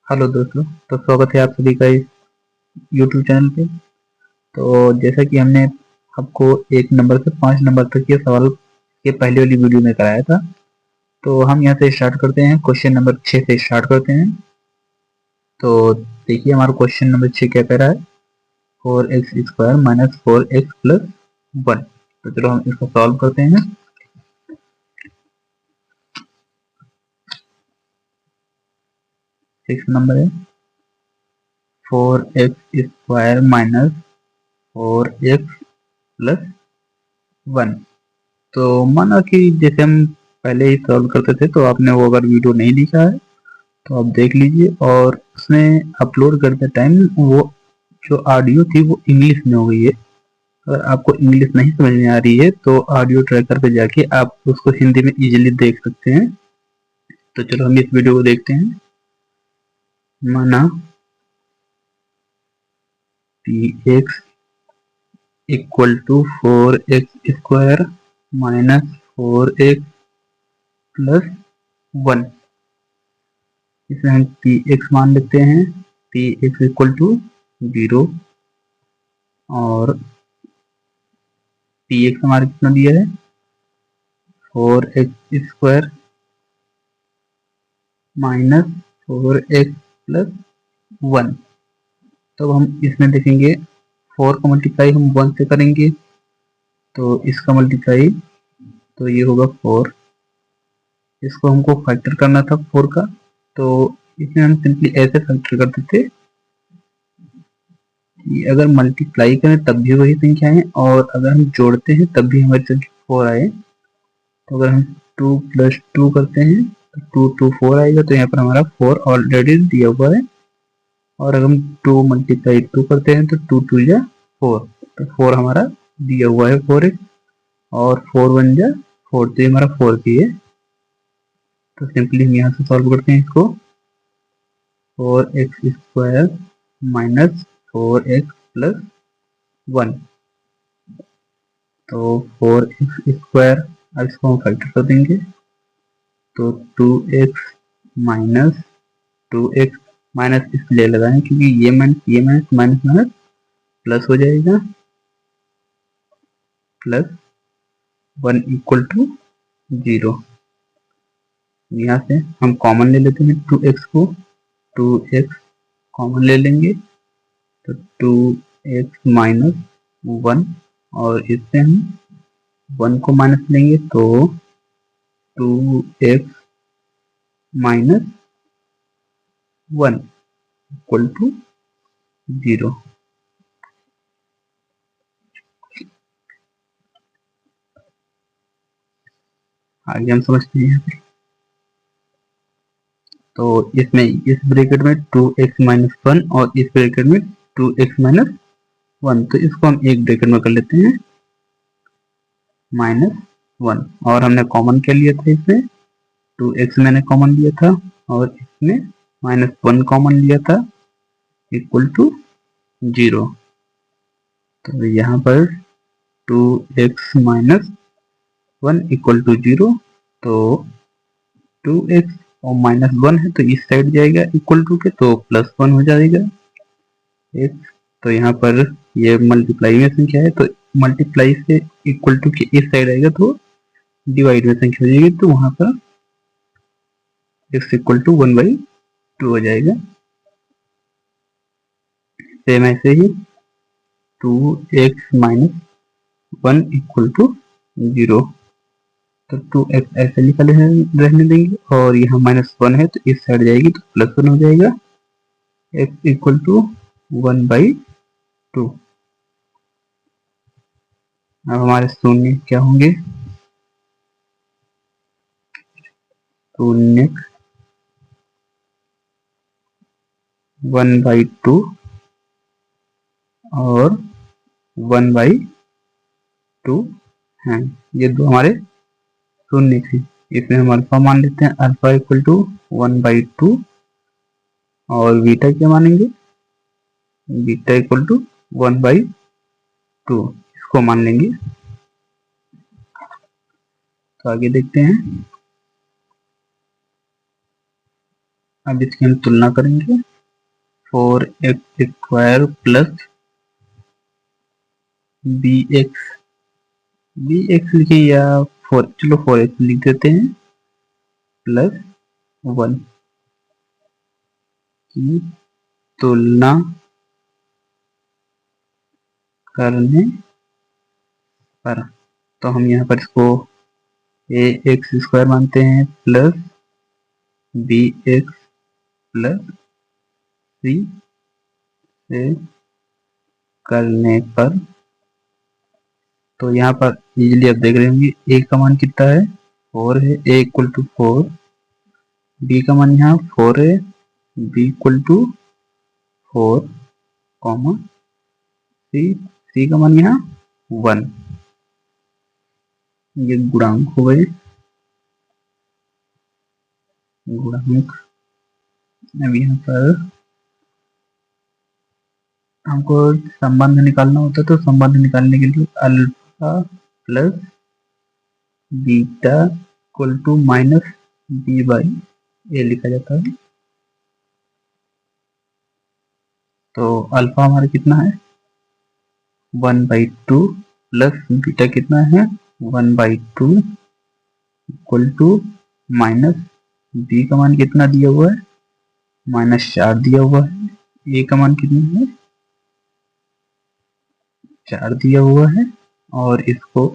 Hello दोस्तों। तो स्वागत है आप सभी का इस YouTube चैनल पे। तो जैसा कि हमने आपको 1 नंबर से 5 नंबर तक के सवाल के पहले वाली वीडियो में कराया था, तो हम यहाँ से स्टार्ट करते हैं। क्वेश्चन नंबर 6 से स्टार्ट करते हैं। तो देखिए हमारा क्वेश्चन नंबर 6 क्या कह रहा है, 4x² माइनस 4x+1। तो चलो हम इसको सॉल्व करते हैं। सिक्स नंबर है 4x² माइनस 4x+1। तो माना कि जैसे हम पहले ही सॉल्व करते थे, तो आपने वो अगर वीडियो नहीं देखा है तो आप देख लीजिए। और उसमें अपलोड करते टाइम वो जो ऑडियो थी वो इंग्लिश में हो गई है। अगर आपको इंग्लिश नहीं समझ में आ रही है तो ऑडियो ट्रैकर पे जाके आप उसको हिंदी में इजीली देख सकते हैं। तो चलो हम इस वीडियो को देखते हैं। माना px equal to 4x² minus 4x+1। इसमें हम px मान लेते हैं, px इक्वल टू 0। और px हमारे कितना दिया है, 4x² माइनस 4x+1। तो हम इसमें देखेंगे 4 का मल्टीप्लाई हम 1 से करेंगे, तो इसका मल्टीप्लाई तो ये होगा 4। इसको हमको फैक्टर करना था 4 का, तो इसमें हम सिंपली ऐसे फैक्टर करते थे कि अगर मल्टीप्लाई करें तब भी वही संख्या है, और अगर हम जोड़ते हैं तब भी हमारी संख्या 4 आए। तो अगर हम 2 + 2 करते हैं तो 2 2 4 आएगा। तो यहाँ पर हमारा 4 ऑलरेडी दिया हुआ है। और अगर हम 2 × 2 करते हैं तो 2 2 या 4, तो 4 हमारा दिया हुआ है 4x। और 4 1 या 4, तो ये हमारा 4 की है। तो सिंपली हम यहाँ से सॉल्व करते हैं इसको। 4x² minus 4x+1। तो 4x², अब इसको हम फैक्टर कर देंगे। तो 2x माइनस 2x माइनस इसलिए लगाएं क्योंकि ये माइनस माइनस माइनस प्लस हो जाएगा, +1 इक्वल टू 0। यहाँ से हम कॉमन ले लेते हैं 2x को, 2x कॉमन ले लेंगे तो 2x माइनस 1। और इससे हम 1 को माइनस लेंगे तो 2x माइनस 1 इक्वल टू 0। आगे हम समझते हैं यहाँ पे। तो इसमें इस ब्रैकेट में 2x माइनस 1 और इस ब्रैकेट में 2x माइनस 1, तो इसको हम एक ब्रैकेट में कर लेते हैं -1। और हमने कॉमन क्या लिया था इसमें, 2x मैंने कॉमन लिया था और इसमें -1 कॉमन लिया था इक्वल टू 0। तो यहाँ पर 2x माइनस 1 इक्वल टू 0। तो 2x और -1 है तो इस साइड जाएगा इक्वल टू के, तो +1 हो जाएगा x। तो यहाँ पर ये मल्टीप्लाई में संख्या है, तो मल्टीप्लाई से इक्वल टू के इस साइड आएगा तो डिवाइड में संख्या हो जाएगी, तो वहां पर x इक्वल टू 1/2 हो जाएगा। सेम ऐसे ही 2x माइनस 1 इक्वल टू 0। तो 2x ऐसे लिखा रहने देंगे, और यहाँ -1 है तो इस साइड जाएगी तो +1 हो जाएगा, x इक्वल टू 1/2। अब हमारे शून्य क्या होंगे, शून्य 1/2 और 1/2 हैं। ये दो हमारे शून्य थे। इसमें हम अल्फा मान लेते हैं, अल्फा इक्वल टू 1/2। और बीटा क्या मानेंगे, बीटा इक्वल टू 1/2, इसको मान लेंगे। तो आगे देखते हैं। अब इसकी हम तुलना करेंगे 4x² प्लस bx लिखे या 4, चलो 4x लिख देते हैं, प्लस 1 की तुलना करने पर, तो हम यहाँ पर इसको ax² मानते हैं प्लस bx प्लस c से करने पर, तो यहाँ पर इजीली आप देख रहे होंगे a का मान कितना है 4 है, a इक्वल टू 4, b का मान यहाँ 4 है, b equal to 4, comma c का मान यहाँ 1, ये गुणांक हो गए, गुणांक। अब यहाँ पर हमको संबंध निकालना होता है, तो संबंध निकालने के लिए alpha plus beta equal to minus B by A लिखा जाता है। तो अल्फा हमारा कितना है 1/2 प्लस बीटा कितना है 1/2 इक्वल टू माइनस बी का मान कितना दिया हुआ है -4 दिया हुआ है, ए का मान कितना है 4 दिया हुआ है, और इसको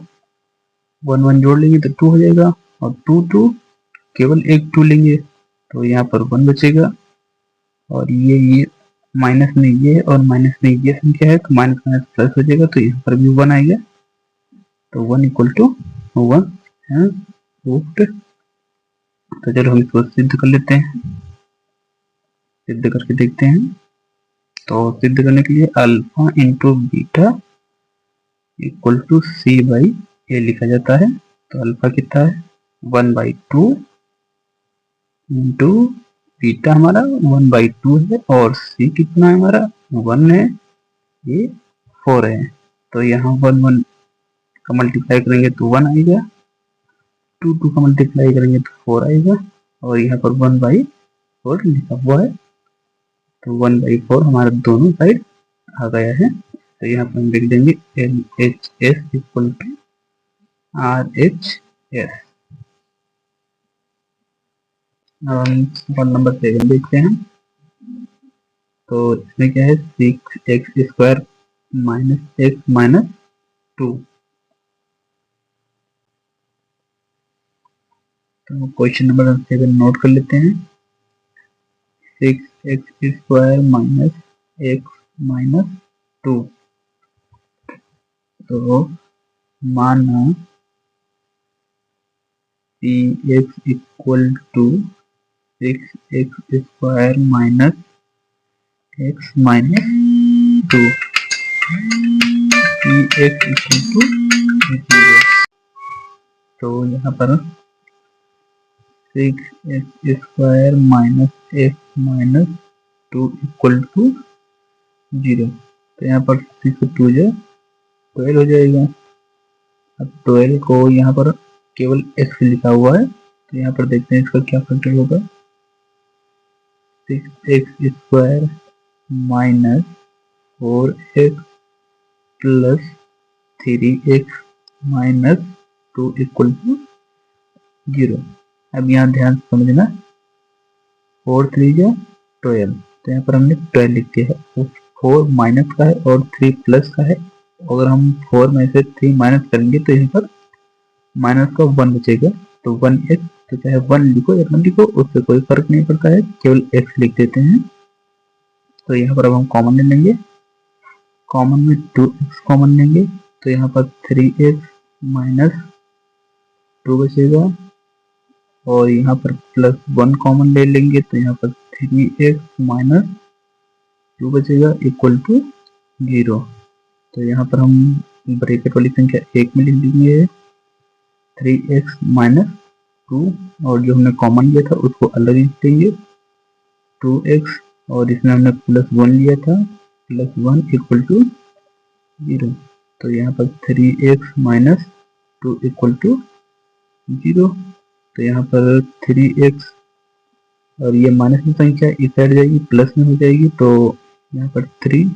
1 1 जोड़ लेंगे तो 2 हो जाएगा, और 2 2 केवल एक 2 लेंगे तो यहाँ पर 1 बचेगा, और ये माइनस में ये और माइनस में ये संख्या है तो माइनस माइनस प्लस हो जाएगा, तो यहाँ पर भी 1 आएगा, तो 1 इक्वल टू 1 है प्रूव्ड। तो चलो हम इसको सिद्ध कर लेते हैं, सिद्ध करके देखते हैं। तो सिद्ध करने के लिए alpha into beta equal to C by A लिखा जाता है। तो अल्फा कितना है 1/2 इंटू बीटा हमारा 1/2 है, और सी कितना है हमारा 1 है, ये 4 है, तो यहाँ 1 1 का मल्टीप्लाई करेंगे तो 1 आएगा, 2 2 का मल्टीप्लाई करेंगे तो 4 आएगा, और यहाँ पर 1/4 लिखा हुआ है, तो 1/4 हमारा दोनों साइड आ गया है। तो यहाँ पर हम लिख देंगे LHS equal to RHS। Number 7 देखते हैं। तो इसमें क्या है 6x² माइनस x माइनस 2। तो क्वेश्चन नंबर 7 नोट कर लेते हैं। 6x² minus x minus 2। तो माना px equal to 6x² minus x minus 2, px equal to 0। तो यहाँ पर 6x² minus x minus 2 equal to 0। तो यहाँ पर 6 2 जो 12 हो जाएगा। अब 12 को यहाँ पर केवल x लिखा हुआ है, तो यहाँ पर देखते हैं इसका क्या फैक्टर होगा। 6x² minus 4x plus 3x minus 2 equal to 0। अब यहाँ ध्यान से समझना, 4 3 जो 12, तो यहाँ पर हमने 12 लिख दिया है, 4 माइनस का है और 3 प्लस का है। अगर हम 4 में से 3 माइनस करेंगे तो यहाँ पर माइनस का 1 बचेगा, तो 1x, तो चाहे 1 लिखो या 1 लिखो उससे कोई फर्क नहीं पड़ता है, केवल x लिख देते हैं। तो यहाँ पर अब हम कॉमन ले लेंगे, कॉमन में 2x कॉमन लेंगे, तो यहाँ पर 3x माइनस 2 बचेगा, और यहाँ पर प्लस 1 कॉमन ले लेंगे, तो यहाँ पर 3x माइनस 2 बचेगा इक्वल टू 0। तो यहाँ पर हम ब्रैकेट वाली संख्या 1 में लिख देंगे 3x माइनस 2, और जो हमने कॉमन लिया था उसको अलग लिख देंगे 2x, और इसमें हमने प्लस 1 लिया था, प्लस 1 इक्वल टू 0। तो यहाँ पर 3x माइनस 2 इक्वल टू 0। तो यहाँ पर 3x और ये माइनस की संख्या इस साइड जाएगी, प्लस में हो जाएगी, तो यहाँ पर 3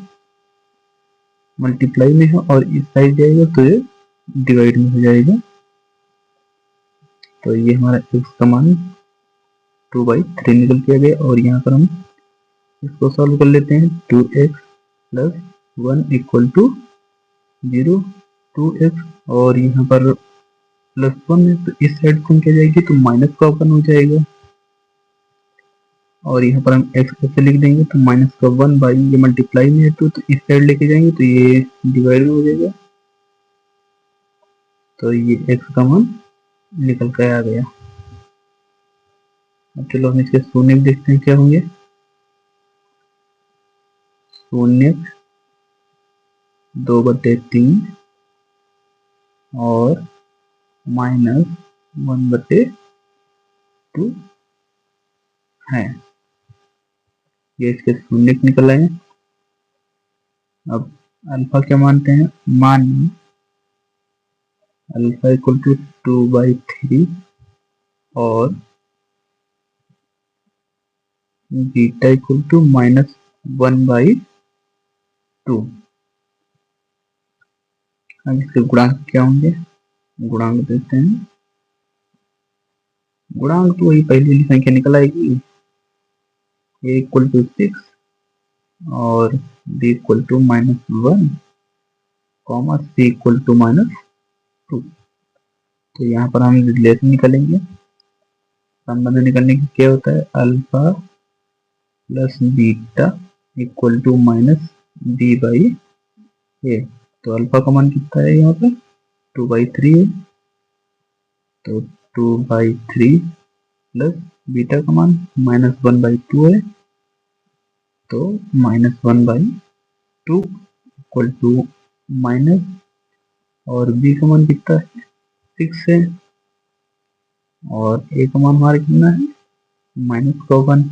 मल्टीप्लाई में है और इस साइड जाएगा तो ये डिवाइड में हो जाएगा। तो ये हमारा x का मान 2/3 निकल के आ गया। और यहाँ पर हम इसको सॉल्व कर लेते हैं। 2x plus 1 equal to 0, 2x और यहाँ पर प्लस 1 है तो इस साइड संख्या जाएगी तो माइनस का ओपन हो जाएगा। और यहाँ पर हम x ऐसे लिख देंगे तो माइनस का 1 ये मल्टीप्लाई में है तो इस साइड लेके जाएंगे तो ये डिवाइड में हो जाएगा। तो ये x का मान निकल कर आ गया। अब चलो हम इसके शून्य देखते हैं क्या होंगे। शून्य 2/3 और माइनस 1/2 है। ये इसके शून्य निकल आए। अब अल्फा क्या मानते हैं, मान अल्फा इक्वल टू 2/3 और बीटा इक्वल टू -1/2। अब इसके गुणांक क्या होंगे, गुणांक देते हैं। गुणांक तो वही पहली वाली संख्या निकल आएगी, a इक्वल टू 6 और b equal to -1 comma c equal to -2। तो यहाँ पर हम रिलेशन निकालेंगे। संबंध निकालने की क्या होता है, alpha plus beta equal to -b/a। तो अल्फा का मान कितना है यहाँ पर 2/3 है, तो 2/3 प्लस बीटा का मान -1/2 है, तो -1/2 इक्वल टू माइनस, और b का मान कितना है 6 है, और a का मान हमारा कितना है -1।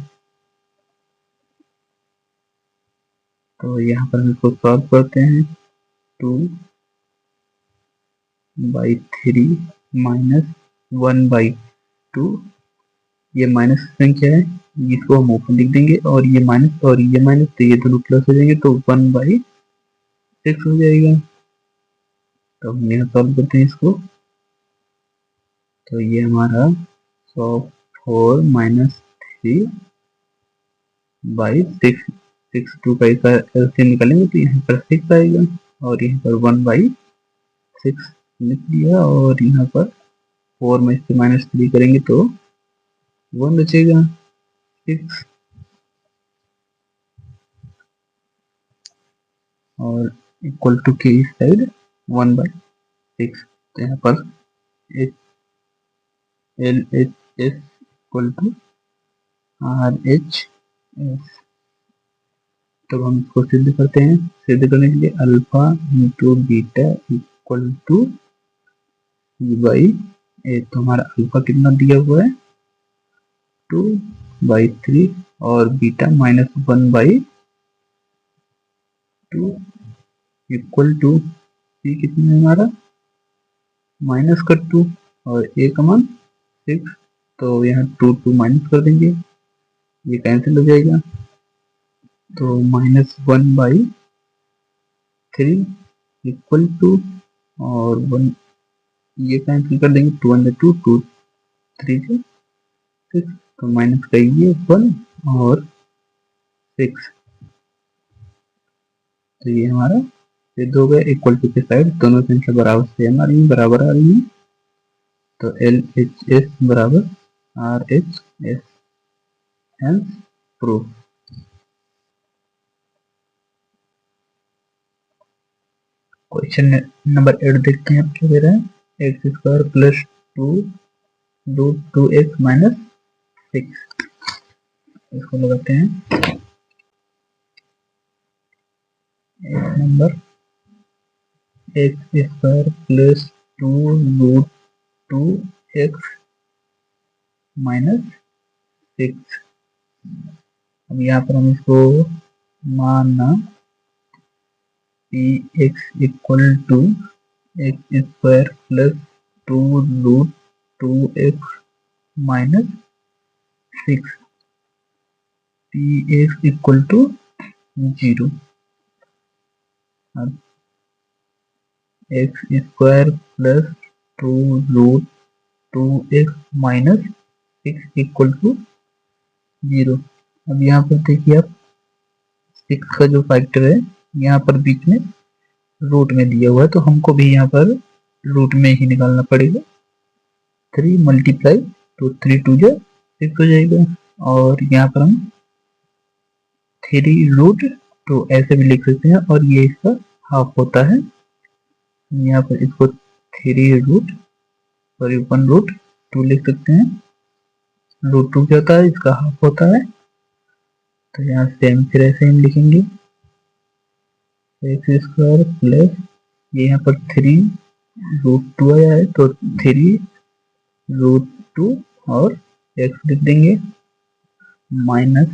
तो यहाँ पर हम इसको सॉल्व करते हैं। 2/3 -1/2, ये माइनस संख्या है, इसको हम ओपन लिख देंगे, और ये माइनस तो ये दोनों प्लस हो जाएंगे तो 1/6 हो जाएगा। तो हम यहाँ सॉल्व करते हैं इसको। तो ये हमारा 4 -3/6, 6 2 का एलसीएम निकालेंगे तो यहाँ पर 6 आएगा, और यहाँ पर 1/6 लिख दिया, और यहाँ पर 4 में से -3 करेंगे तो 1 बचेगा 6, और इक्वल टू के इस साइड 1/6। तो यहाँ पर LHS इक्वल टू RHS। तो हम इसको सिद्ध करते हैं। सिद्ध करने के लिए alpha into beta equal to c/a। तो हमारा अल्फा कितना दिया हुआ है 2/3 और बीटा -1/2 इक्वल टू c कितना है हमारा -2 और a का मान 6। तो यहाँ 2 माइनस कर देंगे, ये कैंसिल हो जाएगा, तो -1/3 इक्वल टू, और 1 ये कैंसिल कर देंगे, 2 2 3 से 6, तो माइनस का ये 1 और 6। तो ये हमारा सिद्ध हो गया। इक्वल टू के साइड दोनों संख्या बराबर सेम आ रही है, बराबर आ रही है, तो LHS बराबर RHS, hence proof. Question number 8 देखते हैं, अब क्या दे रहा है, x² प्लस 2x माइनस 6। इसको लगाते हैं। एक number x² plus 2√2x minus 6। अब यहाँ पर हम इसको मानना x equal to x² plus 2√2x minus 6। P x equal to 0। अब x square plus 2√2x minus 6 equal to 0। अब यहाँ पर देखिए आप 6 का जो फैक्टर है यहाँ पर बीच में रूट में दिया हुआ है, तो हमको भी यहाँ पर रूट में ही निकालना पड़ेगा। 3 मल्टीप्लाई तो 3 2 जो 6 हो जाएगा, और यहाँ पर हम 3√2 ऐसे भी लिख सकते हैं, और ये इसका हाफ होता है। यहाँ पर इसको 1√2 लिख सकते हैं। √2 क्या होता है, इसका हाफ होता है। तो यहाँ सेम फिर ऐसे हम लिखेंगे एक्स स्क्वायर प्लस ये यहाँ पर 3√2 आया है, तो 3√2 और एक्स लिख देंगे minus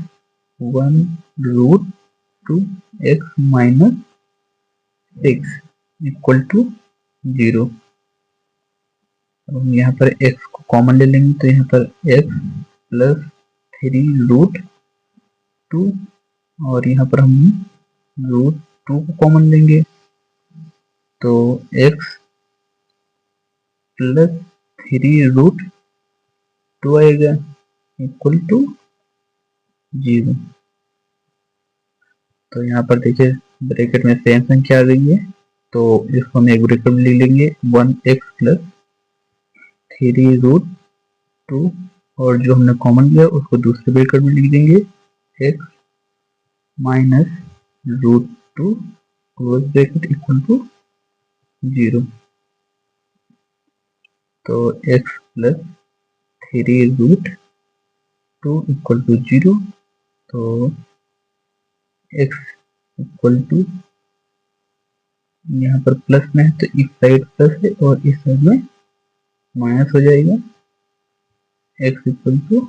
1√2 x minus 6 equal to 0। अब हम यहाँ पर x को कॉमन ले लेंगे, तो यहाँ पर x प्लस 3√2 और यहाँ पर हम √2 को कॉमन लेंगे, तो x प्लस 3√2 आएगा इक्वल टू 0। तो यहाँ पर देखिए ब्रैकेट में सेम संख्या आ गई है, तो इसको हम एक ब्रैकेट में लिख लेंगे 1x प्लस 3√2 और जो हमने कॉमन लिया उसको दूसरे ब्रैकेट में लिख देंगे x minus √2 close bracket equal to 0। तो x प्लस 3√2 इक्वल टू 0। तो x इक्वल टू यहाँ पर प्लस में है, तो इस साइड प्लस है और इस साइड में माइनस हो जाएगा। x इक्वल टू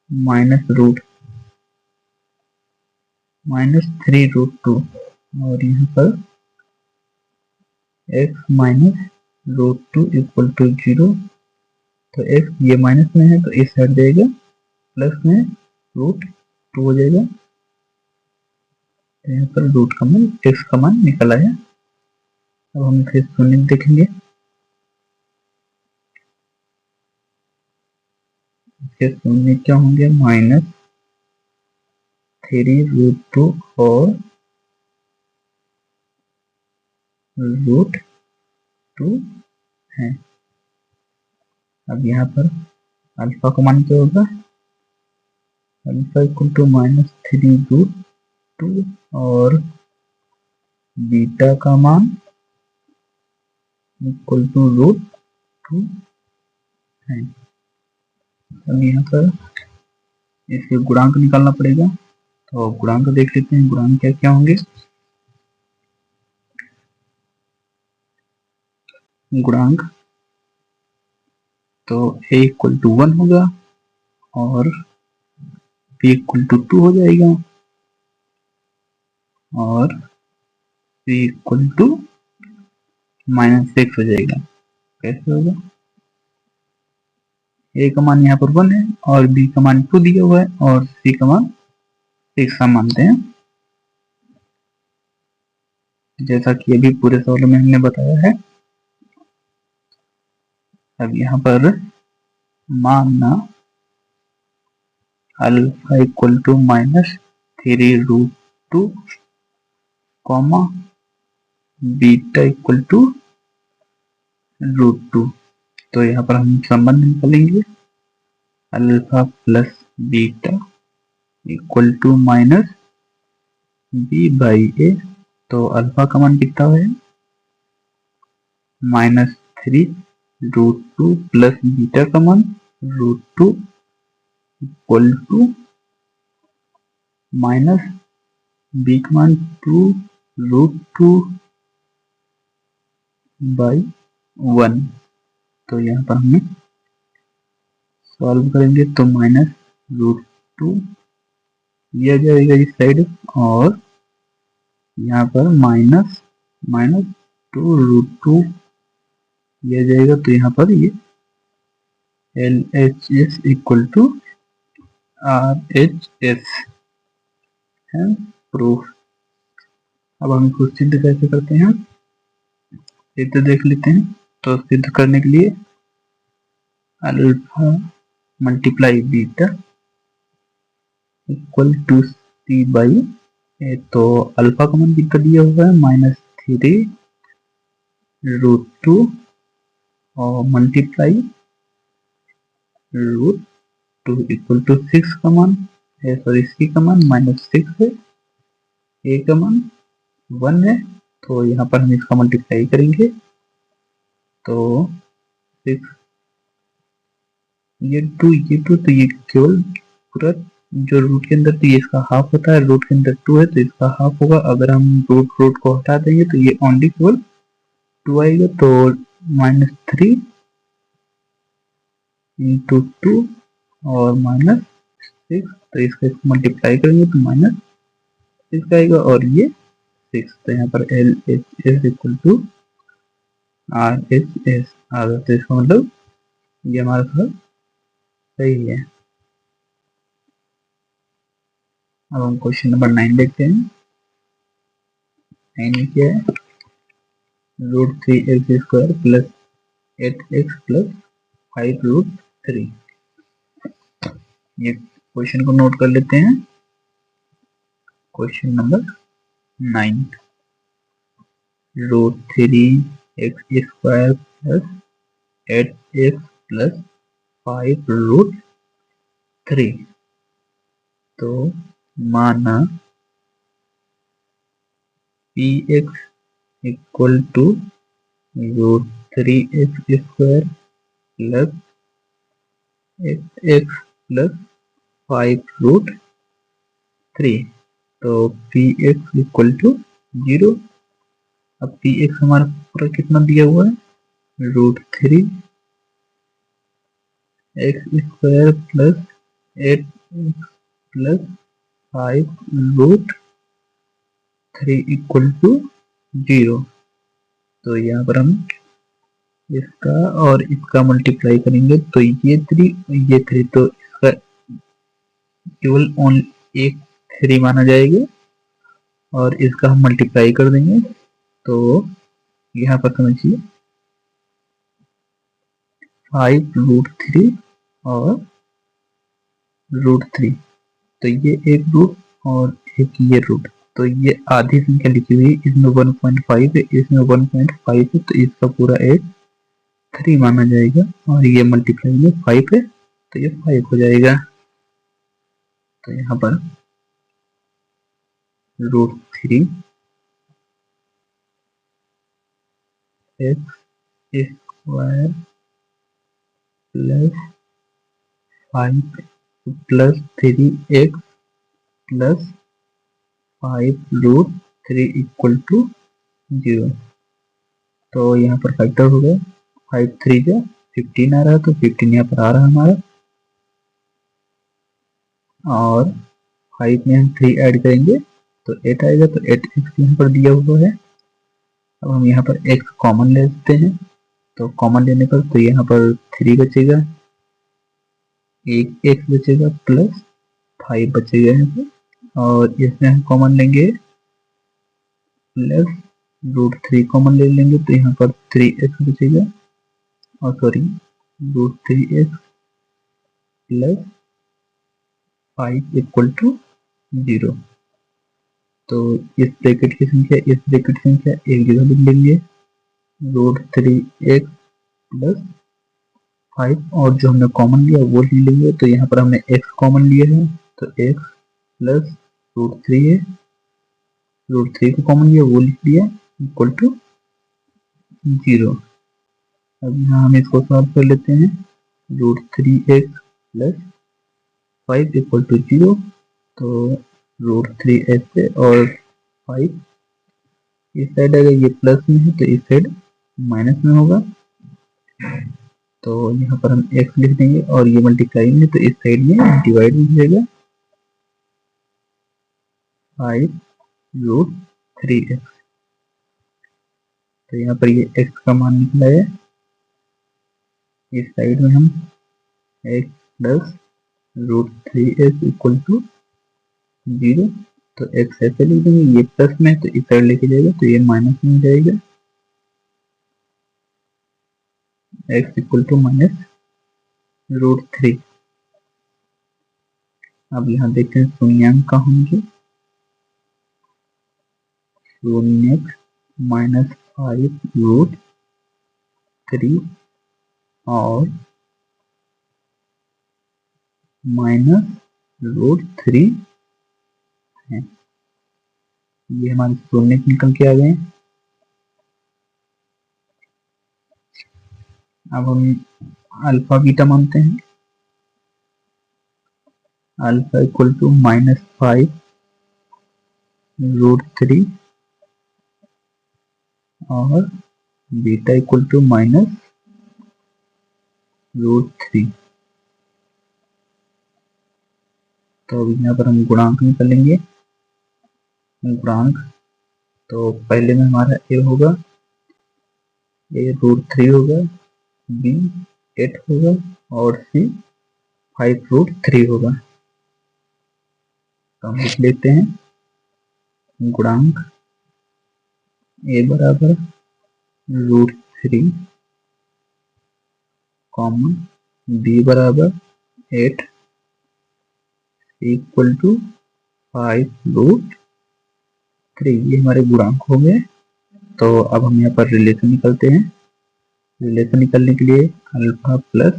-3√2 और यहाँ पर x -√2 इक्वल टू 0। तो x ये माइनस में है, तो इस साइड जाएगा प्लस में √2 हो जाएगा। तो यहाँ पर रूट का मान x का मान निकल आया। अब हम फिर शून्य देखेंगे, इसके शून्य क्या होंगे, -3√2 और √2 है। अब यहाँ पर अल्फा का मान क्या होगा, अल्फा इक्वल टू -3√2 और बीटा का मान इक्वल टू √2 है। अब यहाँ पर इसके गुणांक निकालना पड़ेगा, तो गुणांक देख लेते हैं। गुणांक क्या क्या होंगे, गुणांक तो a इक्वल टू 1 होगा और b इक्वल टू 2 हो जाएगा और c इक्वल टू -6 हो जाएगा। कैसे होगा, a का मान यहाँ पर 1 है और b का मान 2 दिया हुआ है और c का मान 6 हम मानते हैं, जैसा कि अभी पूरे सवाल में हमने बताया है। अब यहाँ पर मानना alpha equal to -3√2 comma beta equal to √2। तो यहाँ पर हम संबंध निकालेंगे, alpha plus beta equal to -b/a। तो अल्फा का मान कितना है, -3√2 प्लस बीटा का मान √2 इक्वल टू माइनस b का मान 2√2/1। तो यहाँ पर हमें सॉल्व करेंगे तो -√2 दिया जाएगा इस साइड और यहाँ पर -2√2 दिया जाएगा। तो यहाँ पर ये LHS इक्वल टू RHS है प्रूफ। अब हम इसको सिद्ध कैसे करते हैं, सिद्ध देख लेते हैं। तो सिद्ध करने के लिए alpha multiply beta equal to C by A. तो अल्फा का मान कितना दिया हुआ है, -3√2 और मल्टीप्लाई √2 इक्वल टू 6 का मान है, सॉरी सी का मान -6 है, ए का मान 1 है। तो यहाँ पर हम इसका मल्टीप्लाई करेंगे तो 6 ये 2 तो ये केवल पूरा जो रूट के अंदर, तो ये इसका हाफ होता है, रूट के अंदर 2 है तो इसका हाफ होगा। अगर हम रूट को हटा देंगे तो ये ओनली केवल 2 आएगा। तो -3 इंटू 2 और -6, तो इसका मल्टीप्लाई करेंगे तो -6 आएगा और ये 6। तो यहाँ पर LHS इक्वल टू RHS आ गया। तो इसका मतलब ये हमारा सवाल सही है। अब हम क्वेश्चन नंबर 9 देखते हैं। 9 में क्या है, √3x² प्लस 8x प्लस 5√3। ये क्वेश्चन को नोट कर लेते हैं। Question number 9, √3x² plus 8x plus 5√3। तो माना px equal to √3x² plus 8x plus 5√3। तो px इक्वल टू 0। अब px हमारा पूरा कितना दिया हुआ है, √3x² plus 8x plus 5√3 equal to 0। तो यहाँ पर हम इसका और इसका मल्टीप्लाई करेंगे तो ये 3 तो इसका केवल एक 3 माना जाएगा और इसका हम मल्टीप्लाई कर देंगे। तो यहाँ पर समझिए 5√3 और √3, तो ये एक रूट और एक ये रूट, तो ये आधी संख्या लिखी हुई है, इसमें 1.5 है, इसमें 1.5 है, तो इसका पूरा एक 3 माना जाएगा और ये मल्टीप्लाई में 5 है तो ये 5 हो जाएगा। तो यहाँ पर √3 x² plus 5 plus 3x plus 5√3 equal to 0। तो यहाँ पर फैक्टर हो गया, 5 3 जा 15 आ रहा है, तो 15 यहाँ पर आ रहा है हमारा, और 5 में हम 3 ऐड करेंगे तो 8 आएगा। तो 8x यहाँ पर दिया हुआ है। अब हम यहाँ पर x कॉमन ले लेते हैं, तो कॉमन लेने पर तो यहाँ पर 3 बचेगा, एक x बचेगा प्लस 5 बचेगा यहाँ पर, और इसमें हम कॉमन लेंगे प्लस √3 कॉमन ले लेंगे तो यहाँ पर 3x बचेगा, और sorry √3x plus 5 equal to 0। तो इस ब्रैकेट की संख्या इस ब्रैकेट की संख्या एक जगह लिख लेंगे, √3x प्लस 5, और जो हमने कॉमन लिया वो ले लेंगे। तो यहाँ पर हमने x कॉमन लिया है तो x प्लस √3 है, √3 को कॉमन लिया वो लिख लिया, इक्वल टू 0। अब यहाँ हम इसको सॉल्व कर लेते हैं, √3x प्लस 5 इक्वल टू 0। तो √3x है और 5 इस साइड अगर ये प्लस में है तो इस साइड माइनस में होगा, तो यहाँ पर हम x लिख देंगे, और ये मल्टीप्लाई में तो इस साइड में डिवाइड में हो जाएगा 5√3x। तो यहाँ पर ये x का मान निकला है, इस साइड में हम x plus √3s equal to 0। तो x ऐसे लिख देंगे, ये प्लस में तो इस साइड लेके जाएगा तो ये माइनस में जाएगा, x इक्वल टू -√3। अब यहाँ देखते हैं शून्यांक का होंगे, शून्य -5√3 और -√3 है। ये हमारे शून्य निकल के आ गए। अब हम अल्फा बीटा मानते हैं। अल्फा इक्वल टू -5√3 और बीटा इक्वल टू -√3। तो अब यहाँ पर हम गुणांक निकालेंगे। गुणांक तो पहले में हमारा a होगा, a√3 होगा, b 8 होगा और c 5√3 होगा। तो हम लिख लेते हैं गुणांक a बराबर √3 कॉमन b बराबर 8 इक्वल टू 5√3। ये हमारे गुणांक हो गए। तो अब हम यहाँ पर रिलेशन निकलते हैं। रिलेशन निकलने के लिए alpha plus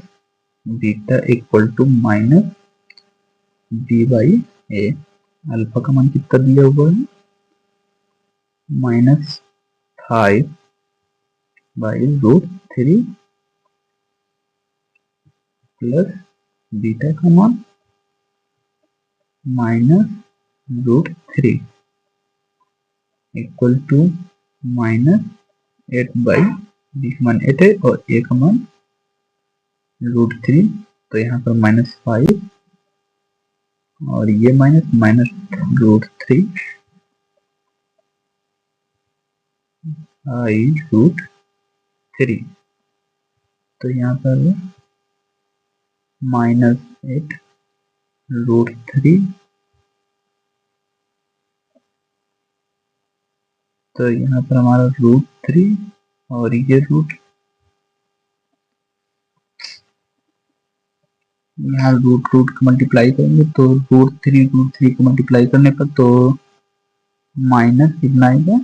beta equal to minus B by a. Alpha का मान कितना दिया हुआ है, -5/√3 प्लस बीटा का मान -√3 इक्वल टू -8/बी का मान 8 है और ए का मान √3। तो यहाँ पर -5 और ये -√3 i√3। तो यहाँ पर -8√3। तो यहाँ पर हमारा √3 और ये यहाँ रूट का मल्टीप्लाई करेंगे तो √3 को मल्टीप्लाई करने पर तो माइनस कितना आएगा,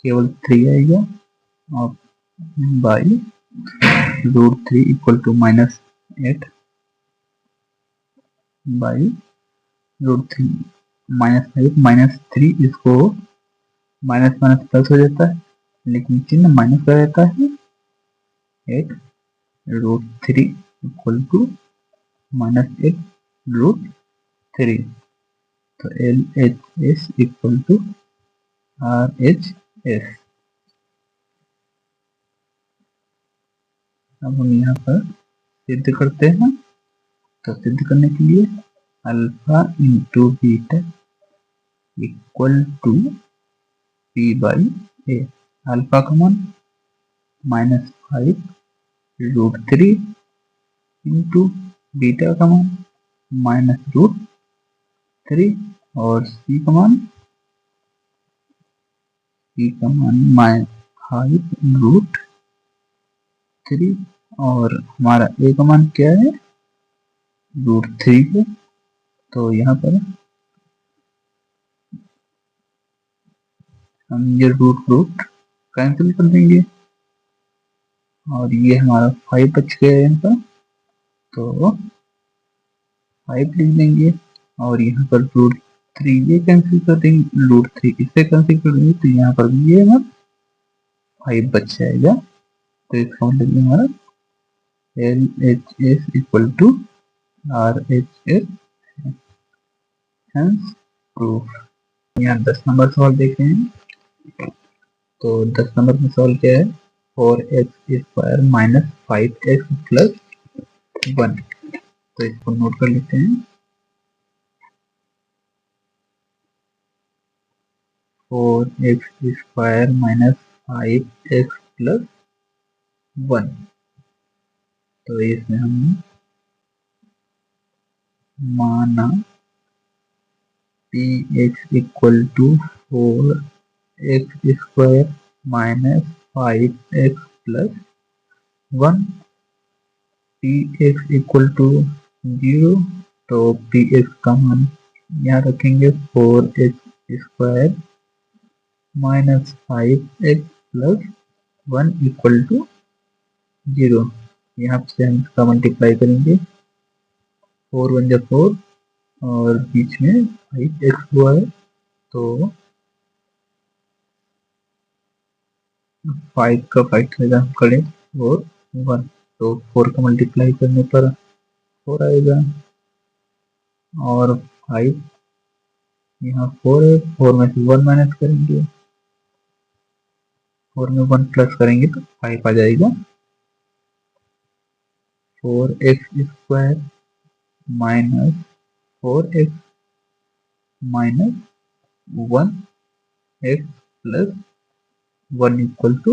केवल 3 आएगा और बाई √3 इक्वल टू -8 बाई √3 -3। इसको माइनस माइनस प्लस हो जाता है लेकिन चिन्ह माइनस का रहता है। 8√3 इक्वल टू -8√3। तो LHS इक्वल टू RHS। अब हम यहाँ पर सिद्ध करते हैं। तो सिद्ध करने के लिए alpha into beta equal to p by a. Alpha का मान -5√3 इंटू बीटा का मान -√3 और सी का मान -5√3 और हमारा ए का मान क्या है, √3 है। तो यहाँ पर हम ये रूट कैंसिल कर देंगे और ये हमारा 5 बच गया यहाँ पर। तो 5 लिख देंगे और यहाँ पर √3 ये कैंसिल कर देंगे, √3 इसे कैंसिल कर देंगे तो यहाँ पर भी ये हमारा 5 बच जाएगा। तो इसका मतलब हमारा LHS equal to RHS proof. यहाँ 10 नंबर सवाल देख रहे हैं। तो 10 नंबर में सवाल क्या है, 4x² माइनस 5x प्लस 1। तो इसको नोट कर लेते हैं। 4x² minus 5x plus 1। तो इसमें हम माना px equal to 4x² minus 5x plus 1, px equal to 0, तो px का मान यहाँ रखेंगे 4x² minus 5x plus 1 equal to 0। यहाँ से हम इसका मल्टीप्लाई करेंगे, 4 1 जा 4 और बीच में 5x हुआ है, तो 5 का फैक्टराइज हम करें और 1, तो 4 का मल्टीप्लाई करने पर 4 आएगा और 5 यहाँ 4 है, 4 में से 1 माइनस करेंगे, 4 में 1 प्लस करेंगे तो 5 आ जाएगा। 4x² minus 4x minus 1x plus 1 equal to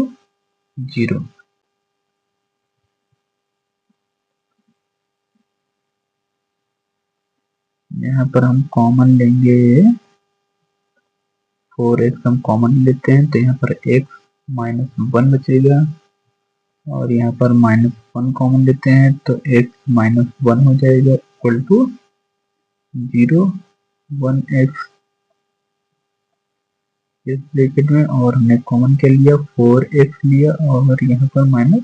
0। यहाँ पर हम कॉमन लेंगे, 4x हम कॉमन लेते हैं तो यहाँ पर x माइनस 1 बचेगा और यहाँ पर माइनस 1 कॉमन लेते हैं तो x माइनस 1 हो जाएगा इक्वल टू 0 1x इस ब्रैकेट में, और हमने कॉमन क्या लिया 4x लिया और यहाँ पर माइनस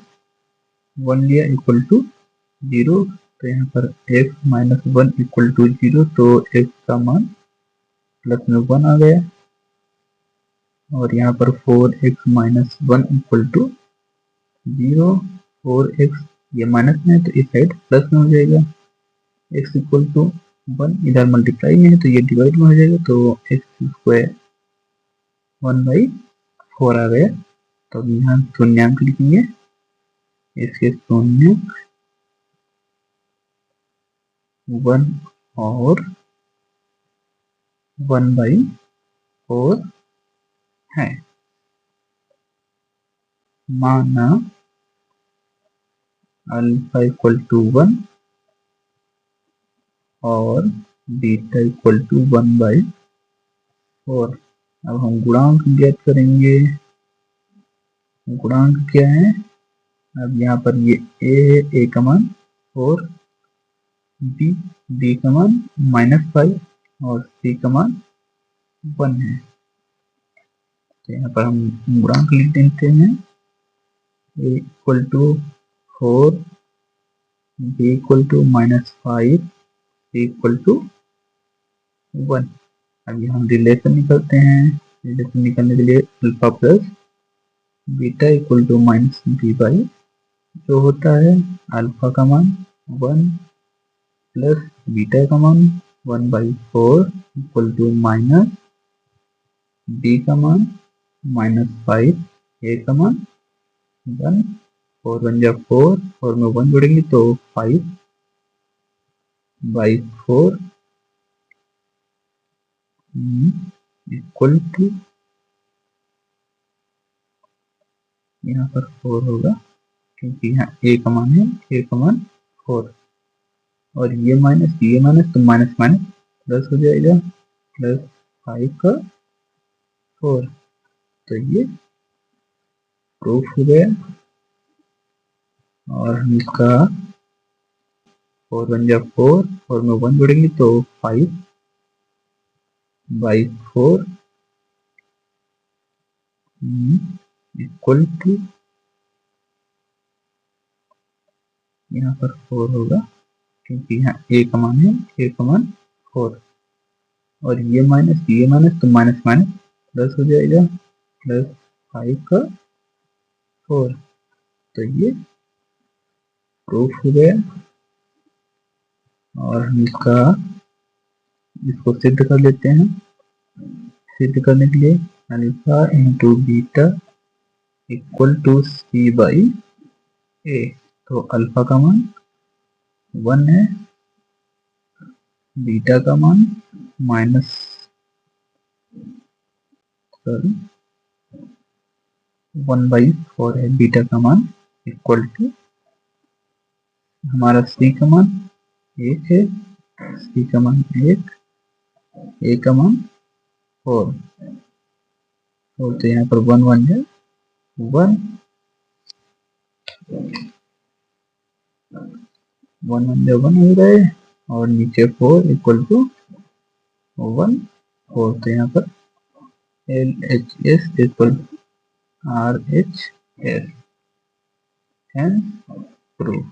1 लिया इक्वल टू 0। तो यहाँ पर x माइनस 1 इक्वल टू 0, तो x का मान प्लस में 1 आ गया और यहाँ पर 4x minus 1 equal to 0, 4x ये माइनस में है तो इस साइड प्लस में हो जाएगा, x इक्वल टू 1 इधर मल्टीप्लाई में है तो ये डिवाइड में हो जाएगा, तो x² 1/4 आ गया। तो अब यहाँ शून्यांक लिखेंगे, इसके शून्य 1 और 1/4 है। माना अल्फा इक्वल टू 1 और बीटा इक्वल टू 1/4। अब हम गुणांक ज्ञात करेंगे, गुणांक क्या है, अब यहाँ पर ये a है, a का मान 4, b का मान -5 और c का मान 1 है। तो यहाँ पर हम गुणांक लिख देते हैं, a equal to 4, b equal to -5, c equal to 1। अब यहाँ हम रिलेशन निकलते हैं, रिलेशन निकालने के लिए alpha plus beta equal to minus b/, जो होता है अल्फा का मान 1 प्लस बीटा का मान 1/4 इक्वल टू माइनस b का मान -5, a का मान 1, 4 1 जा 4 और में 1 जोड़ेंगे तो 5/4 इक्वल टू, यहाँ पर 4 होगा क्योंकि यहाँ a का मान है, a का मान 4 और ये माइनस तो माइनस माइनस प्लस हो जाएगा, प्लस 5 का 4। तो ये प्रूफ हो गया और हम इसका 4 1 जा 4 और में 1 जोड़ेंगे तो 5/4 इक्वल टू, यहाँ पर 4 होगा क्योंकि यहाँ a का मान है, a का मान 4 और ये माइनस तो माइनस माइनस प्लस हो जाएगा, प्लस 5 का 4। तो ये प्रूफ हो गया और हम इसको सिद्ध कर लेते हैं। सिद्ध करने के लिए alpha into beta equal to c/a, तो अल्फा का मान 1 है, बीटा का मान माइनस 1/4 है, बीटा का मान इक्वल टू हमारा c का मान 1 है सी का मान 1, ए का मान 4, तो यहाँ पर 1 1 है 1, 1 1 1 हो रहा है और नीचे 4 इक्वल टू 1 4, तो यहाँ पर LHS equal RHS and proof.